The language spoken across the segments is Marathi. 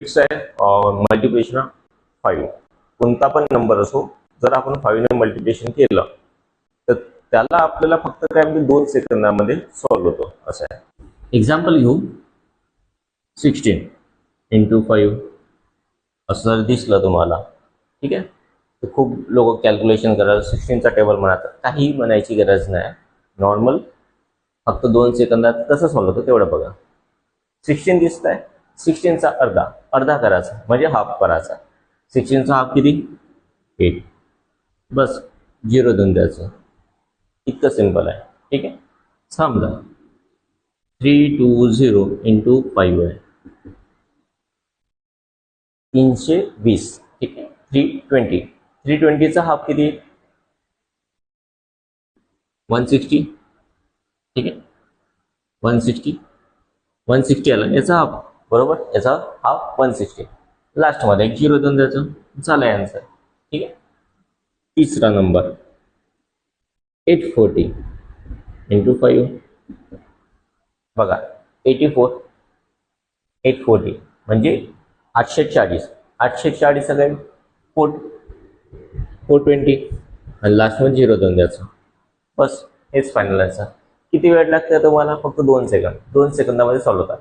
फिक्स आहे मल्टिप्लिकेशन 5. कोणता पण नंबर असो, जर आपण 5 ने मल्टिप्लिकेशन केलं तर त्याला आपल्याला फक्त काय म्हणजे 2 सेकंदामध्ये सॉल्व्ह होतो असं आहे. एक्झाम्पल घेऊ. 16 × 5 असं जर दिसलं तुम्हाला, ठीक आहे, तर खूप लोक कॅल्क्युलेशन करतात, 16चा टेबल म्हणतात. काही म्हणायची गरज नाही. नॉर्मल फक्त 2 सेकंदात कसं सॉल्व्ह होतं तेवढं बघा. 16 दिसत आहे, 16चा अर्धा करायचा म्हणजे हाफ करायचा. 16चा हाफ किती? 8. बस 0 देऊन द्यायचं. इतकं सिंपल आहे. ठीक आहे. समजा 320 × 5 आहे 320. ठीक आहे. 320चा हाफ किती? 160. ठीक आहे. 160 आला याचा हाफ, बरोबर. याचा हाफ 160. लास्टमध्ये एक 0 देऊन द्यायचं, झालं आन्सर. ठीक आहे. तिसरा नंबर 840 × 5 बघा. 840 म्हणजे 840. 840 सगळे 420 आणि लास्टमध्ये 0 देऊन द्यायचं. बस हेच फायनल आन्सर. किती वेळ लागते तुम्हाला? फक्त 2 सेकंद. 2 सेकंदामध्ये सॉल्व्ह होतात.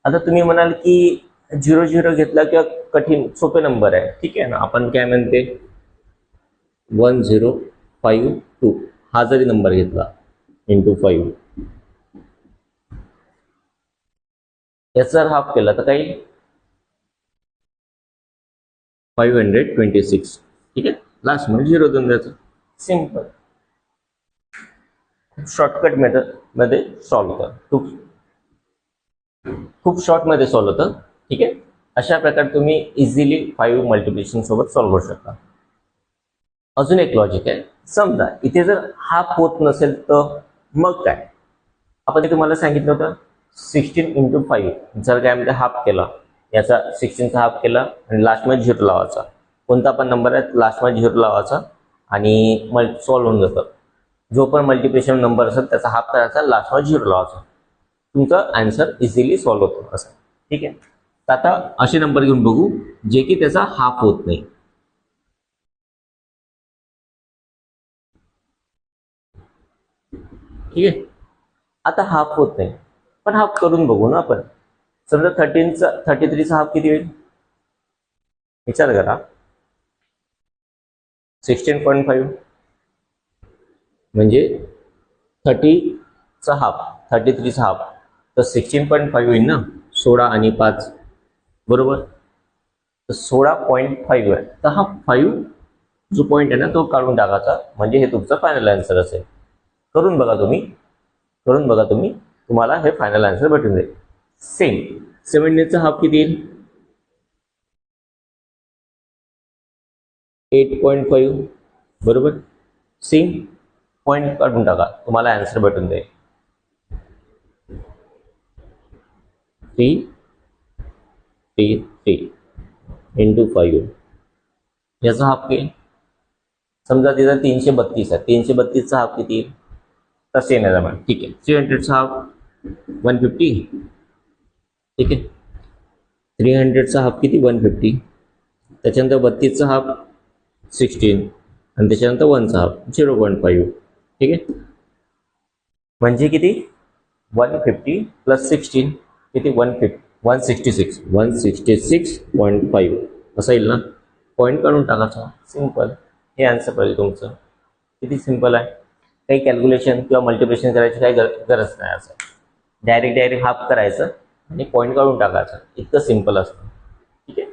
आता तुम्ही म्हणाल की 0 घेतला किंवा कठीण सोपे नंबर आहे. ठीक आहे ना, आपण काय म्हणते 1052 हा जरी नंबर घेतला × 5 याचा जर हाफ केला तर काही 526. ठीक आहे. लास्ट मध्ये 0 देऊन द्यायचं. सिंपल. शॉर्टकट मेथड मध्ये सॉल्व्ह होतं. खूप शॉर्ट मध्ये सॉल्व्ह होतं. ठीक आहे. अशा प्रकारे तुम्ही इझिली 5 मल्टिप्लिकेशन सोबत सॉल्व्ह करू शकता. अजून एक लॉजिक आहे. समजा इथे जर हाफ होत नसेल तर मग काय? आपण तुम्हाला सांगितलं होतं 16 × 5 जर काय म्हणजे हाफ केला, याचा 16चा हाफ केला आणि लास्टमध्ये 0 लावायचा. कोणता पण नंबर आहे लास्टमध्ये 0 लावायचा आणि मग सॉल्व्ह होऊन जातं. जो पण मल्टिप्लिकेशन नंबर असेल त्याचा हाफ करायचा, लास्टमध्ये 0 लावायचा. तुमचा आन्सर इझिली सॉल्व्ह होतो असं. ठीक आहे. तर आता असे नंबर घेऊन बघू जे की त्याचा हाफ होत नाही. ठीक आहे. आता हाफ होत नाही पण हाफ करून बघू ना आपण. समजा 33चा हाफ किती होईल विचार करा. 16.5 म्हणजे 30चा हाफ, 33चा हाफ तर 16.5 होईल ना. 16 आणि 5 बरोबर. तर 16.5 आहे. तर हा 5 जो पॉईंट आहे ना तो काढून टाकायचा म्हणजे हे तुमचं फायनल आन्सर असेल. करून बघा तुम्ही, तुम्हाला हे फायनल आन्सर भेटून जाईल. सेम 70चा हाफ किती येईल? 8.5 बरोबर. सेम पॉईंट काढून टाका, तुम्हाला आन्सर भेटून जाईल. 3 × 5 याचा हाफ किती? समजा तिथं 332 आहे. 332चा हाफ किती येईल? तसे नाही जमा. ठीक आहे. 300चा हाफ 150. ठीक आहे. 300चा हाफ किती? 150. त्याच्यानंतर 32चा हाफ 16 आणि त्याच्यानंतर 1चा हाफ 0.5. ठीक आहे. म्हणजे किती? 150 + 16 किती? 166.5 असं येईल ना. पॉईंट काढून टाकायचा. सिंपल. हे आन्सर पाहिजे तुमचं. किती सिंपल आहे. काही कॅल्क्युलेशन किंवा मल्टिप्लिकेशन करायची काही गरज नाही. असं डायरेक्ट हाफ करायचं आणि पॉईंट काढून टाकायचं. इतकं सिंपल असतं. ठीक आहे.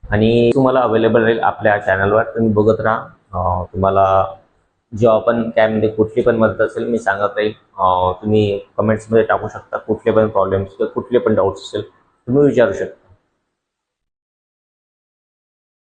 आणि तुम्हाला अवेलेबल राहील आपल्या चॅनलवर. तुम्ही बघत राहा. तुम्हाला जेव्हा पण काय म्हणजे कुठली पण मदत असेल मी सांगत राहील. तुम्ही कमेंट्समध्ये टाकू शकता. कुठले पण प्रॉब्लेम्स किंवा कुठले पण डाऊट्स असेल तुम्ही विचारू शकता.